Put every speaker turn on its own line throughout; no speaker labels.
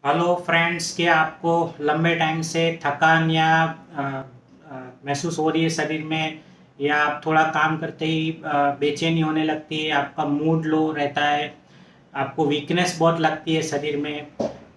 Hello friends, क्या आपको लंबे टाइम से थकान या महसूस हो रही है शरीर में, या आप थोड़ा काम करते ही बेचैनी होने लगती है, आपका मूड लो रहता है, आपको वीकनेस बहुत लगती है शरीर में,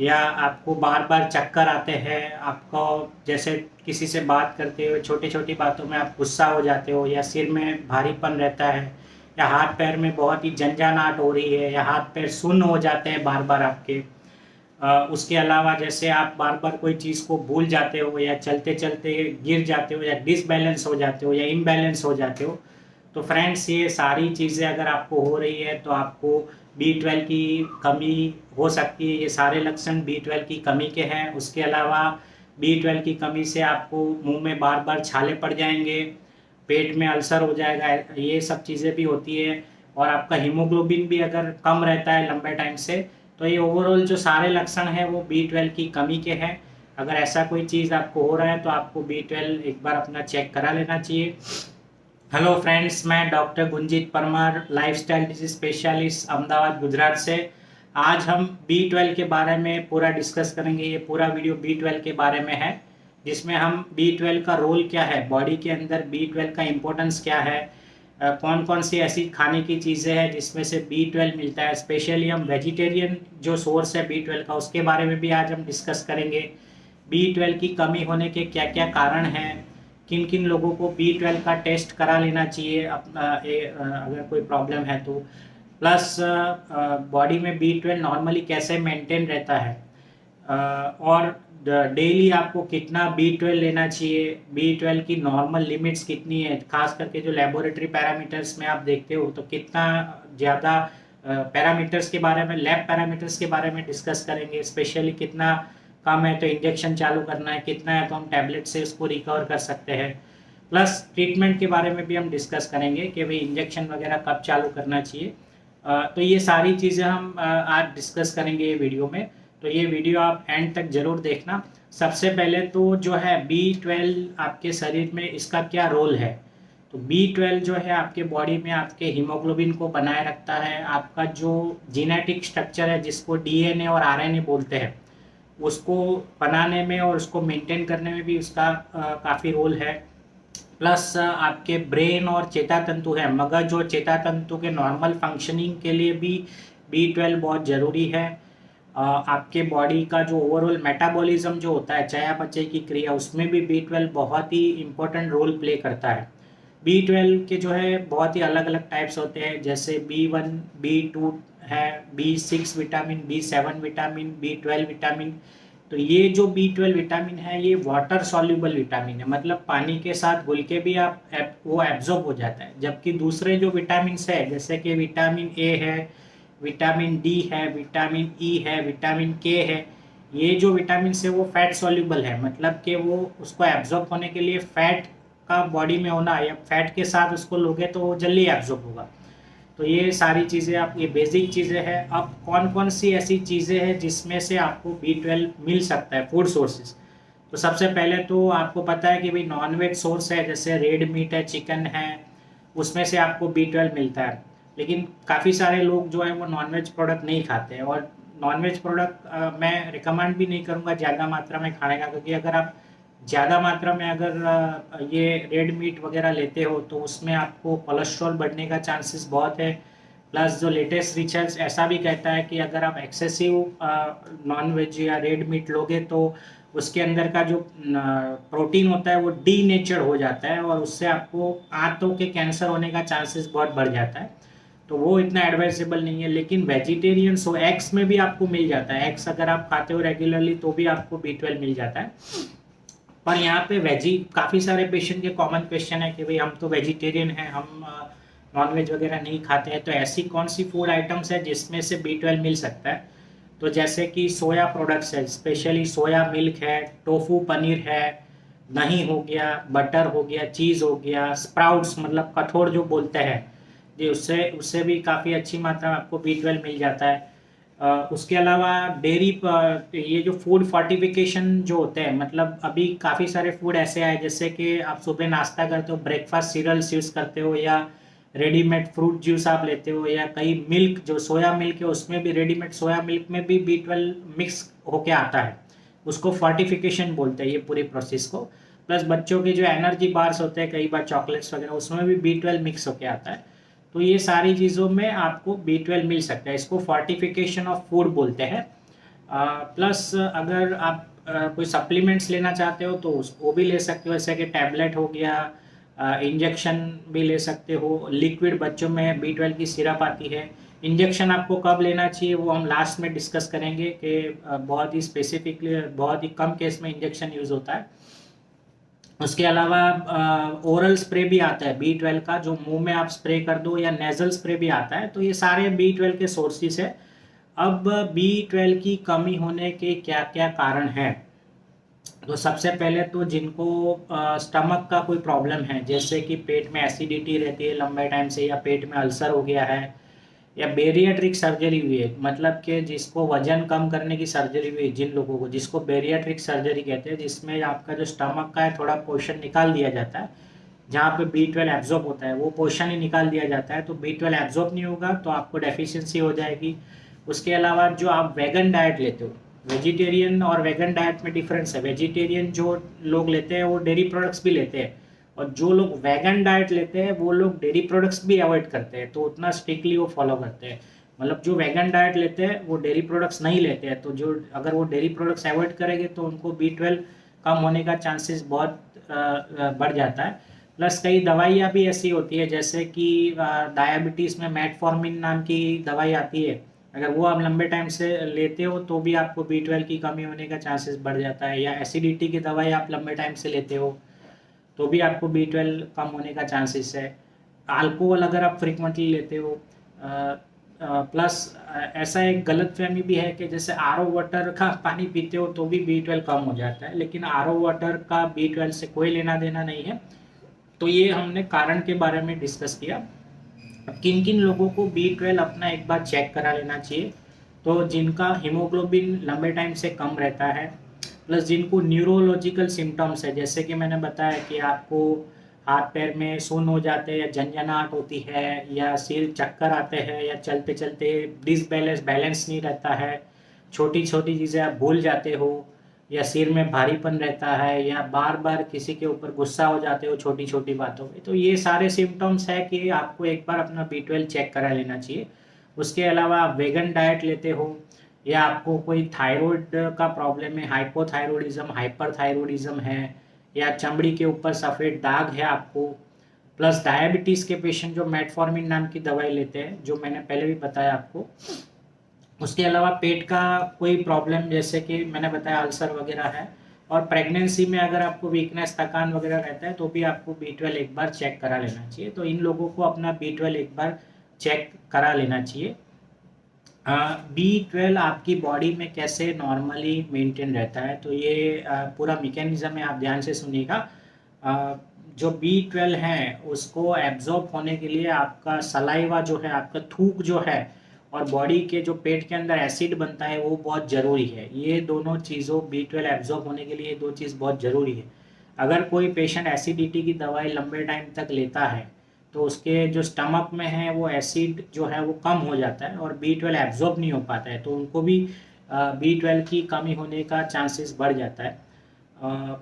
या आपको बार बार चक्कर आते हैं, आपको जैसे किसी से बात करते हुए छोटी छोटी बातों में आप गुस्सा हो जाते हो, या सिर में भारीपन रहता है, या हाथ पैर में बहुत ही झंझनाहट हो रही है, या हाथ पैर सुन्न हो जाते हैं बार बार आपके। उसके अलावा जैसे आप बार बार कोई चीज़ को भूल जाते हो, या चलते चलते गिर जाते हो, या डिसबैलेंस हो जाते हो, या इम्बैलेंस हो जाते हो। तो फ्रेंड्स, ये सारी चीज़ें अगर आपको हो रही है तो आपको B12 की कमी हो सकती है। ये सारे लक्षण B12 की कमी के हैं। उसके अलावा B12 की कमी से आपको मुंह में बार बार छाले पड़ जाएंगे, पेट में अल्सर हो जाएगा, ये सब चीज़ें भी होती है। और आपका हीमोग्लोबिन भी अगर कम रहता है लंबे टाइम से, तो ये ओवरऑल जो सारे लक्षण हैं वो B12 की कमी के हैं। अगर ऐसा कोई चीज़ आपको हो रहा है तो आपको B12 एक बार अपना चेक करा लेना चाहिए। हेलो फ्रेंड्स, मैं doctor Gunjit Parmar, lifestyle disease specialist, Ahmedabad Gujarat से। आज हम B12 के बारे में पूरा डिस्कस करेंगे। ये पूरा वीडियो B12 के बारे में है, जिसमें हम B12 का रोल क्या है बॉडी के अंदर, B12 का इम्पोर्टेंस क्या है, कौन कौन सी ऐसी खाने की चीज़ें हैं जिसमें से B12 मिलता है। स्पेशली हम वेजिटेरियन जो सोर्स है B12 का, उसके बारे में भी आज हम डिस्कस करेंगे। B12 की कमी होने के क्या क्या कारण हैं, किन किन लोगों को B12 का टेस्ट करा लेना चाहिए अपना, अगर कोई प्रॉब्लम है तो। प्लस बॉडी में B12 नॉर्मली कैसे मेंटेन रहता है, और डेली आपको कितना B12 लेना चाहिए, B12 की नॉर्मल लिमिट्स कितनी है, खास करके जो लेबोरेटरी पैरामीटर्स में आप देखते हो तो कितना ज़्यादा पैरामीटर्स के बारे में, लैब पैरामीटर्स के बारे में डिस्कस करेंगे। स्पेशली कितना कम है तो इंजेक्शन चालू करना है, कितना है तो हम टैबलेट से उसको रिकवर कर सकते हैं। प्लस ट्रीटमेंट के बारे में भी हम डिस्कस करेंगे कि भाई इंजेक्शन वगैरह कब चालू करना चाहिए। तो ये सारी चीज़ें हम आज डिस्कस करेंगे ये वीडियो में। तो ये वीडियो आप एंड तक ज़रूर देखना। सबसे पहले तो जो है B12 आपके शरीर में इसका क्या रोल है। तो B12 जो है आपके बॉडी में आपके हीमोग्लोबिन को बनाए रखता है। आपका जो जीनेटिक स्ट्रक्चर है, जिसको DNA और RNA बोलते हैं, उसको बनाने में और उसको मेंटेन करने में भी उसका काफ़ी रोल है। प्लस आपके ब्रेन और चेता तंतु है, मगज और चेता तंतु के नॉर्मल फंक्शनिंग के लिए भी B12 बहुत ज़रूरी है। आपके बॉडी का जो ओवरऑल मेटाबॉलिज्म जो होता है, चयापचय की क्रिया, उसमें भी B12 बहुत ही इम्पोर्टेंट रोल प्ले करता है। B12 के जो है बहुत ही अलग अलग टाइप्स होते हैं, जैसे B1, B2 है, B6 vitamin, B7 vitamin, B12 vitamin. तो ये जो B12 विटामिन है ये वाटर सॉल्युबल विटामिन है, मतलब पानी के साथ घुल के भी वो एब्जॉर्ब हो जाता है। जबकि दूसरे जो विटामिन है, जैसे कि विटामिन ए है, विटामिन डी है, विटामिन ई है, विटामिन के है, ये जो विटामिन है वो फैट सॉल्युबल है, मतलब कि वो उसको एब्जॉर्ब होने के लिए फैट का बॉडी में होना, या फैट के साथ उसको लोगे तो वो जल्दी एब्जॉर्ब होगा। तो ये सारी चीज़ें आप, ये बेसिक चीज़ें हैं। अब कौन कौन सी ऐसी चीज़ें हैं जिसमें से आपको B12 मिल सकता है, फूड सोर्सेज। तो सबसे पहले तो आपको पता है कि भाई नॉनवेज सोर्स है, जैसे रेड मीट है, चिकन है, उसमें से आपको B12 मिलता है। लेकिन काफ़ी सारे लोग जो है वो नॉनवेज प्रोडक्ट नहीं खाते हैं, और नॉनवेज प्रोडक्ट मैं रिकमेंड भी नहीं करूँगा ज़्यादा मात्रा में खाने का, क्योंकि अगर आप ज़्यादा मात्रा में अगर ये रेड मीट वगैरह लेते हो तो उसमें आपको कोलेस्ट्रॉल बढ़ने का चांसेस बहुत है। प्लस जो लेटेस्ट रिसर्च ऐसा भी कहता है कि अगर आप एक्सेसिव नॉन वेज या रेड मीट लोगे तो उसके अंदर का जो प्रोटीन होता है वो डी नेचर हो जाता है, और उससे आपको आंतों के कैंसर होने का चांसेस बहुत बढ़ जाता है। तो वो इतना एडवाइजेबल नहीं है। लेकिन वेजिटेरियन हो, एग्स में भी आपको मिल जाता है, एग्स अगर आप खाते हो रेगुलरली तो भी आपको B12 मिल जाता है। पर यहाँ पे वेजी, काफ़ी सारे पेशेंट के कॉमन क्वेश्चन है कि भाई हम तो वेजिटेरियन हैं, हम नॉनवेज वगैरह नहीं खाते हैं, तो ऐसी कौन सी फूड आइटम्स है जिसमें से B12 मिल सकता है। तो जैसे कि सोया प्रोडक्ट्स है, स्पेशली सोया मिल्क है, टोफू पनीर है, दही हो गया, बटर हो गया, चीज़ हो गया, स्प्राउट्स मतलब कठोर जो बोलते हैं जी, उससे उससे भी काफ़ी अच्छी मात्रा में आपको B12 मिल जाता है। उसके अलावा डेयरी, ये जो फूड फोर्टिफिकेशन जो होते हैं, मतलब अभी काफ़ी सारे फूड ऐसे आए, जैसे कि आप सुबह नाश्ता करते हो, ब्रेकफास्ट सीरियल्स यूज़ करते हो, या रेडीमेड फ्रूट जूस आप लेते हो, या कई मिल्क जो सोया मिल्क है उसमें भी, रेडीमेड सोया मिल्क में भी B12 मिक्स होके आता है, उसको फोर्टिफिकेशन बोलते हैं ये पूरी प्रोसेस को। प्लस बच्चों के जो एनर्जी बार्स होते हैं कई बार चॉकलेट्स वगैरह, उसमें भी B12 मिक्स होके आता है। तो ये सारी चीज़ों में आपको B12 मिल सकता है, इसको फोर्टिफिकेशन ऑफ फूड बोलते हैं। प्लस अगर आप कोई सप्लीमेंट्स लेना चाहते हो तो वो भी ले सकते हो, जैसे कि टैबलेट हो गया, इंजेक्शन भी ले सकते हो। लिक्विड बच्चों में B12 की सिरप आती है। इंजेक्शन आपको कब लेना चाहिए वो हम लास्ट में डिस्कस करेंगे कि बहुत ही स्पेसिफिकली, बहुत ही कम केस में इंजेक्शन यूज़ होता है। उसके अलावा ओरल स्प्रे भी आता है B12 का, जो मुंह में आप स्प्रे कर दो, या नेजल स्प्रे भी आता है। तो ये सारे B12 के सोर्सेस है। अब B12 की कमी होने के क्या क्या कारण हैं? तो सबसे पहले तो जिनको स्टमक का कोई प्रॉब्लम है, जैसे कि पेट में एसिडिटी रहती है लंबे टाइम से, या पेट में अल्सर हो गया है, या बेरियाट्रिक सर्जरी हुई है, मतलब कि जिसको वजन कम करने की सर्जरी हुई है, जिन लोगों को, जिसको बेरियाट्रिक सर्जरी कहते हैं, जिसमें आपका जो स्टमक का है थोड़ा पोर्शन निकाल दिया जाता है, जहाँ पे B12 एब्जॉर्ब होता है वो पोर्शन ही निकाल दिया जाता है, तो B12 एब्जॉर्ब नहीं होगा तो आपको डेफिशिएंसी हो जाएगी। उसके अलावा जो आप वेगन डाइट लेते हो, वेजिटेरियन और वेगन डाइट में डिफरेंस है। वेजिटेरियन जो लोग लेते हैं वो डेयरी प्रोडक्ट्स भी लेते हैं, और जो लोग वेगन डाइट लेते हैं वो लोग डेयरी प्रोडक्ट्स भी अवॉइड करते हैं, तो उतना स्ट्रिक्टली वो फॉलो करते हैं। मतलब जो वेगन डाइट लेते हैं वो डेयरी प्रोडक्ट्स नहीं लेते हैं, तो जो अगर वो डेयरी प्रोडक्ट्स अवॉइड करेंगे तो उनको B12 कम होने का चांसेस बहुत बढ़ जाता है। प्लस कई दवाइयाँ भी ऐसी होती है, जैसे कि डायबिटीज़ में मेटफॉर्मिन नाम की दवाई आती है, अगर वो आप लंबे टाइम से लेते हो तो भी आपको B12 की कमी होने का चांसेस बढ़ जाता है। या एसिडिटी की दवाई आप लंबे टाइम से लेते हो तो भी आपको B12 कम होने का चांसेस है। अल्कोहल अगर आप फ्रिक्वेंटली लेते हो, प्लस ऐसा एक गलत फहमी भी है कि जैसे RO वाटर का पानी पीते हो तो भी B12 कम हो जाता है, लेकिन RO वाटर का B12 से कोई लेना देना नहीं है। तो ये हमने कारण के बारे में डिस्कस किया। अब किन किन लोगों को B12 अपना एक बार चेक करा लेना चाहिए? तो जिनका हीमोग्लोबिन लंबे टाइम से कम रहता है, प्लस जिनको न्यूरोलॉजिकल सिम्टम्स है, जैसे कि मैंने बताया कि आपको हाथ पैर में सुन्न हो जाते हैं, या झंझनाहट होती है, या सिर चक्कर आते हैं, या चलते चलते बैलेंस नहीं रहता है, छोटी छोटी चीज़ें आप भूल जाते हो, या सिर में भारीपन रहता है, या बार बार किसी के ऊपर गुस्सा हो जाते हो छोटी छोटी बातों पे, तो ये सारे सिम्टम्स है कि आपको एक बार अपना B12 चेक करा लेना चाहिए। उसके अलावा आप वेगन डाइट लेते हो, या आपको कोई थायराइड का प्रॉब्लम है, हाइपोथायरॉयडिज्म, हाइपरथायरॉयडिज्म है, या चमड़ी के ऊपर सफ़ेद दाग है आपको, प्लस डायबिटीज़ के पेशेंट जो मेटफॉर्मिन नाम की दवाई लेते हैं, जो मैंने पहले भी बताया आपको। उसके अलावा पेट का कोई प्रॉब्लम, जैसे कि मैंने बताया अल्सर वगैरह है, और प्रेगनेंसी में अगर आपको वीकनेस, थकान वगैरह रहता है तो भी आपको B12 एक बार चेक करा लेना चाहिए। तो इन लोगों को अपना B12 एक बार चेक करा लेना चाहिए। B12 आपकी बॉडी में कैसे नॉर्मली मेंटेन रहता है, तो ये पूरा मैकेनिज्म है, आप ध्यान से सुनिएगा। जो B12 है उसको एब्जॉर्ब होने के लिए आपका सलाइवा जो है, आपका थूक जो है, और बॉडी के जो पेट के अंदर एसिड बनता है वो बहुत ज़रूरी है। ये दोनों चीज़ों B12 एब्जॉर्ब होने के लिए ये दो चीज़ बहुत ज़रूरी है। अगर कोई पेशेंट एसिडिटी की दवाई लंबे टाइम तक लेता है तो उसके जो स्टमक में है वो एसिड जो है वो कम हो जाता है, और B12 एब्जॉर्ब नहीं हो पाता है, तो उनको भी B12 की कमी होने का चांसेस बढ़ जाता है।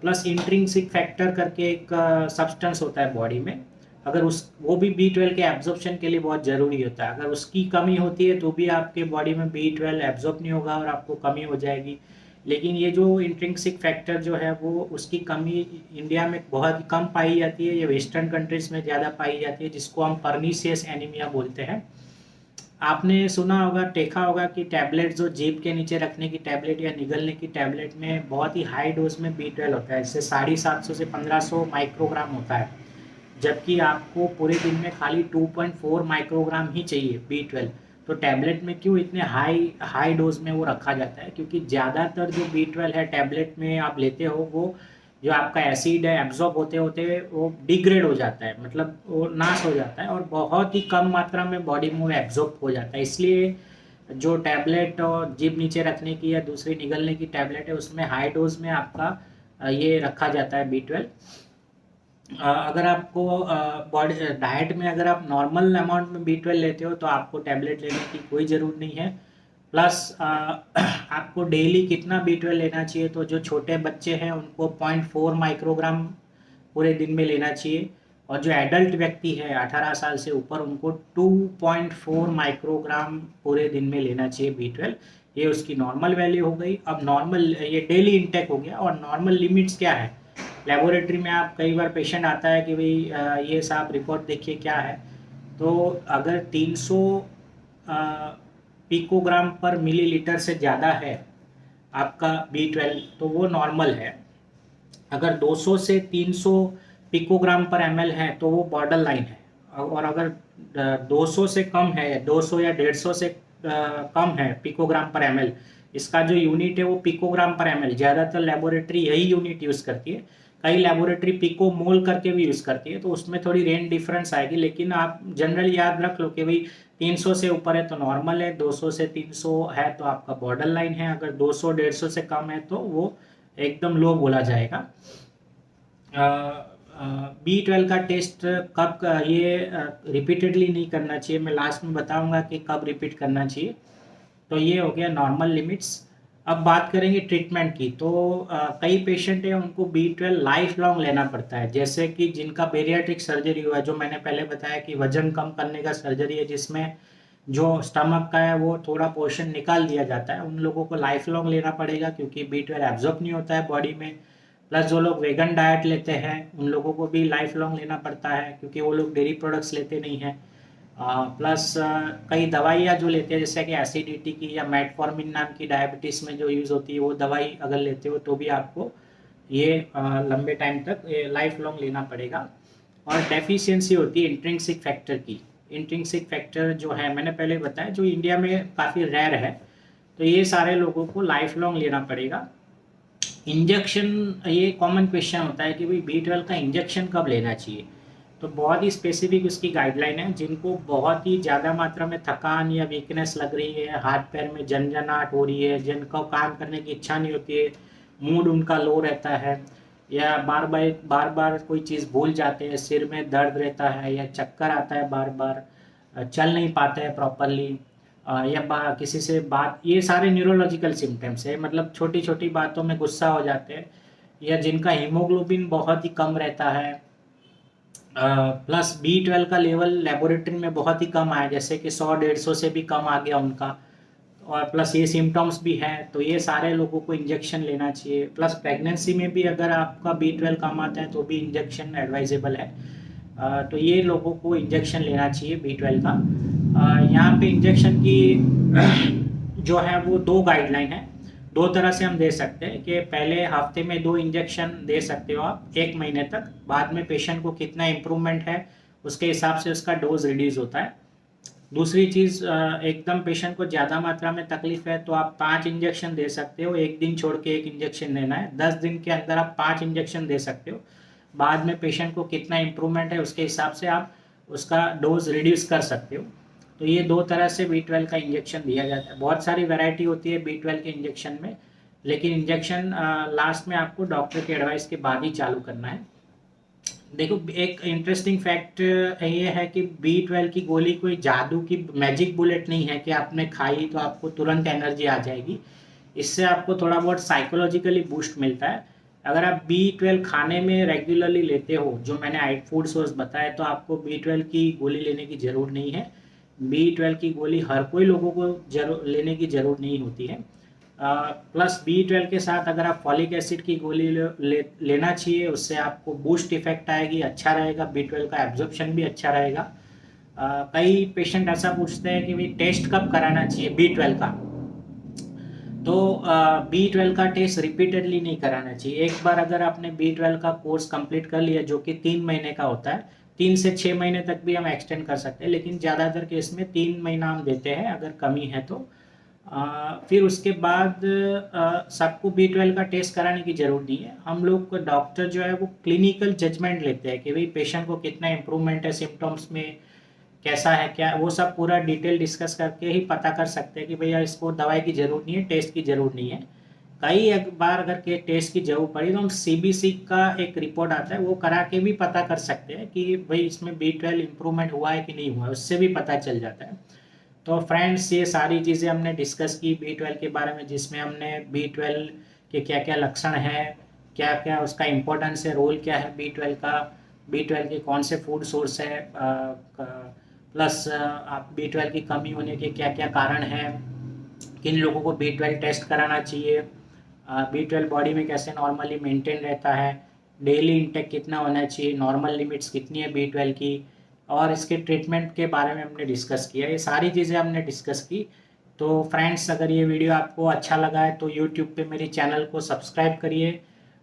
प्लस इंट्रिंसिक फैक्टर करके एक सब्सटेंस होता है बॉडी में, अगर उस वो भी B12 के एब्जॉर्प्शन के लिए बहुत ज़रूरी होता है। अगर उसकी कमी होती है तो भी आपके बॉडी में B12 एब्जॉर्ब नहीं होगा और आपको कमी हो जाएगी। लेकिन ये जो इंट्रिंसिक फैक्टर जो है वो, उसकी कमी इंडिया में बहुत ही कम पाई जाती है, ये वेस्टर्न कंट्रीज़ में ज़्यादा पाई जाती है, जिसको हम पर्नीशियस एनीमिया बोलते हैं। आपने सुना होगा, देखा होगा कि टैबलेट जो जीभ के नीचे रखने की टैबलेट या निगलने की टैबलेट में बहुत ही हाई डोज में B12 होता है, इससे 750 से 1500 माइक्रोग्राम होता है, जबकि आपको पूरे दिन में खाली 2.4 माइक्रोग्राम ही चाहिए B12। तो टैबलेट में क्यों इतने हाई डोज में वो रखा जाता है? क्योंकि ज़्यादातर जो B12 है टैबलेट में आप लेते हो, वो जो आपका एसिड है एब्जॉर्ब होते होते वो डिग्रेड हो जाता है, मतलब वो नाश हो जाता है, और बहुत ही कम मात्रा में बॉडी में वो एब्जॉर्ब हो जाता है। इसलिए जो टैबलेट और जीभ नीचे रखने की या दूसरी निगलने की टैबलेट है उसमें हाई डोज में आपका ये रखा जाता है B12। अगर आपको बॉडी डाइट में अगर आप नॉर्मल अमाउंट में B12 लेते हो तो आपको टैबलेट लेने की कोई ज़रूरत नहीं है। प्लस आपको डेली कितना B12 लेना चाहिए, तो जो छोटे बच्चे हैं उनको 0.4 माइक्रोग्राम पूरे दिन में लेना चाहिए, और जो एडल्ट व्यक्ति है 18 साल से ऊपर उनको 2.4 माइक्रोग्राम पूरे दिन में लेना चाहिए B12। ये उसकी नॉर्मल वैल्यू हो गई। अब नॉर्मल ये डेली इंटेक हो गया, और नॉर्मल लिमिट्स क्या है। लेबोरेटरी में आप कई बार पेशेंट आता है कि भाई ये साहब रिपोर्ट देखिए क्या है, तो अगर 300 पिकोग्राम पर मिलीलीटर से ज़्यादा है आपका B12 तो वो नॉर्मल है। अगर 200 से 300 पिकोग्राम पर ml है तो वो बॉर्डर लाइन है। और अगर 200 से कम है, 200 या 150 से कम है पिकोग्राम पर ml, इसका जो यूनिट है वो पिकोग्राम पर ml, ज़्यादातर लेबोरेटरी यही यूनिट यूज़ करती है। कई लेबोरेटरी पिको मोल करके भी यूज़ करती है, तो उसमें थोड़ी रेंज डिफरेंस आएगी, लेकिन आप जनरली याद रख लो कि भाई 300 से ऊपर है तो नॉर्मल है, 200 से 300 है तो आपका बॉर्डर लाइन है, अगर 200 150 से कम है तो वो एकदम लो बोला जाएगा। B12 का टेस्ट कब ये रिपीटेडली नहीं करना चाहिए, मैं लास्ट में बताऊंगा कि कब रिपीट करना चाहिए। तो ये हो गया नॉर्मल लिमिट्स। अब बात करेंगे ट्रीटमेंट की, तो कई पेशेंट हैं उनको B12 लाइफ लॉन्ग लेना पड़ता है, जैसे कि जिनका बेरियाट्रिक सर्जरी हुआ है, जो मैंने पहले बताया कि वजन कम करने का सर्जरी है, जिसमें जो स्टमक का है वो थोड़ा पोर्शन निकाल दिया जाता है, उन लोगों को लाइफ लॉन्ग लेना पड़ेगा, क्योंकि B12 एब्जॉर्ब नहीं होता है बॉडी में। प्लस जो लोग वेगन डाइट लेते हैं उन लोगों को भी लाइफ लॉन्ग लेना पड़ता है, क्योंकि वो लोग डेयरी प्रोडक्ट्स लेते नहीं हैं। प्लस कई दवाइयाँ जो लेते हैं, जैसे कि एसिडिटी की या मेटफॉर्मिन नाम की डायबिटीज़ में जो यूज़ होती है, वो दवाई अगर लेते हो तो भी आपको ये लंबे टाइम तक लाइफ लॉन्ग लेना पड़ेगा। और डेफिशिएंसी होती है इंट्रिंसिक फैक्टर की। इंट्रिंसिक फैक्टर जो है मैंने पहले बताया, जो इंडिया में काफ़ी रेयर है, तो ये सारे लोगों को लाइफ लॉन्ग लेना पड़ेगा। इंजेक्शन, ये कॉमन क्वेश्चन होता है कि भाई B12 का इंजेक्शन कब लेना चाहिए, तो बहुत ही स्पेसिफिक उसकी गाइडलाइन है। जिनको बहुत ही ज़्यादा मात्रा में थकान या वीकनेस लग रही है, हाथ पैर में झंझनाहट हो रही है, जिनको काम करने की इच्छा नहीं होती है, मूड उनका लो रहता है, या बार बार कोई चीज़ भूल जाते हैं, सिर में दर्द रहता है, या चक्कर आता है बार बार, चल नहीं पाते हैं प्रॉपरली, या किसी से बात, ये सारे न्यूरोलॉजिकल सिम्टम्स है। मतलब छोटी छोटी बातों में गुस्सा हो जाते हैं, या जिनका हीमोग्लोबिन बहुत ही कम रहता है, प्लस B12 का लेवल लेबोरेटरी में बहुत ही कम आया, जैसे कि 100-150 से भी कम आ गया उनका, और प्लस ये सिम्टम्स भी हैं, तो ये सारे लोगों को इंजेक्शन लेना चाहिए। प्लस प्रेगनेंसी में भी अगर आपका B12 कम आता है तो भी इंजेक्शन एडवाइजेबल है। तो ये लोगों को इंजेक्शन लेना चाहिए B12 का। यहाँ पे इंजेक्शन की जो है वो 2 गाइडलाइन है। 2 तरह से हम दे सकते हैं कि पहले हफ्ते में 2 इंजेक्शन दे सकते हो आप 1 महीने तक, बाद में पेशेंट को कितना इम्प्रूवमेंट है उसके हिसाब से उसका डोज रिड्यूस होता है। दूसरी चीज़, एकदम पेशेंट को ज़्यादा मात्रा में तकलीफ है तो आप 5 इंजेक्शन दे सकते हो, 1 दिन छोड़ के 1 इंजेक्शन देना है, 10 दिन के अंदर आप 5 इंजेक्शन दे सकते हो। बाद में पेशेंट को कितना इम्प्रूवमेंट है उसके हिसाब से आप उसका डोज रिड्यूस कर सकते हो। तो ये 2 तरह से B12 का इंजेक्शन दिया जाता है। बहुत सारी वैरायटी होती है B12 के इंजेक्शन में, लेकिन इंजेक्शन लास्ट में आपको डॉक्टर के एडवाइस के बाद ही चालू करना है। देखो, एक इंटरेस्टिंग फैक्ट ये है कि B12 की गोली कोई जादू की मैजिक बुलेट नहीं है कि आपने खाई तो आपको तुरंत एनर्जी आ जाएगी। इससे आपको थोड़ा बहुत साइकोलॉजिकली बूस्ट मिलता है। अगर आप B12 खाने में रेगुलरली लेते हो, जो मैंने आइट फूड सोर्स बताया, तो आपको B12 की गोली लेने की ज़रूरत नहीं है। B12 की गोली हर कोई लोगों को लेने की ज़रूरत नहीं होती है। प्लस B12 के साथ अगर आप फॉलिक एसिड की गोली लेना चाहिए, उससे आपको बूस्ट इफेक्ट आएगी, अच्छा रहेगा, B12 का एब्जॉर्प्शन भी अच्छा रहेगा। कई पेशेंट ऐसा पूछते हैं कि भाई टेस्ट कब कराना चाहिए B12 का, तो B12 का टेस्ट रिपीटेडली नहीं कराना चाहिए। एक बार अगर आपने B12 का कोर्स कंप्लीट कर लिया, जो कि 3 महीने का होता है, 3 से 6 महीने तक भी हम एक्सटेंड कर सकते हैं, लेकिन ज़्यादातर केस में 3 महीना हम देते हैं अगर कमी है तो। फिर उसके बाद सबको B12 का टेस्ट कराने की ज़रूरत नहीं है। हम लोग को डॉक्टर जो है वो क्लिनिकल जजमेंट लेते हैं कि भाई पेशेंट को कितना इम्प्रूवमेंट है सिम्टम्स में, कैसा है क्या, वो सब पूरा डिटेल डिस्कस करके ही पता कर सकते हैं कि भैया इसको दवाई की ज़रूरत नहीं है, टेस्ट की ज़रूरत नहीं है। कई एक बार अगर के टेस्ट की जरूरत पड़ी तो हम सीबीसी का एक रिपोर्ट आता है वो करा के भी पता कर सकते हैं कि भाई इसमें B12 इम्प्रूवमेंट हुआ है कि नहीं हुआ है, उससे भी पता चल जाता है। तो फ्रेंड्स ये सारी चीज़ें हमने डिस्कस की B12 के बारे में, जिसमें हमने B12 के क्या क्या लक्षण हैं, क्या क्या उसका इम्पोर्टेंस है, रोल क्या है B12 का, B12 के कौन से फूड सोर्स है, प्लस आप B12 की कमी होने के क्या क्या कारण हैं, किन लोगों को B12 टेस्ट कराना चाहिए, B12 बॉडी में कैसे नॉर्मली मेंटेन रहता है, डेली इंटेक कितना होना चाहिए, नॉर्मल लिमिट्स कितनी है B12 की, और इसके ट्रीटमेंट के बारे में हमने डिस्कस किया। ये सारी चीज़ें हमने डिस्कस की। तो फ्रेंड्स अगर ये वीडियो आपको अच्छा लगा है तो यूट्यूब पे मेरी चैनल को सब्सक्राइब करिए,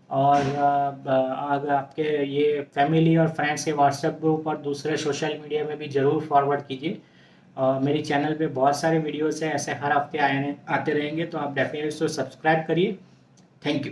और अगर आपके ये फैमिली और फ्रेंड्स के व्हाट्सएप ग्रुप और दूसरे सोशल मीडिया में भी ज़रूर फॉरवर्ड कीजिए। मेरी चैनल पे बहुत सारे वीडियोस हैं ऐसे हर हफ्ते आते रहेंगे, तो आप डेफिनेटली उसको सब्सक्राइब करिए। Thank you.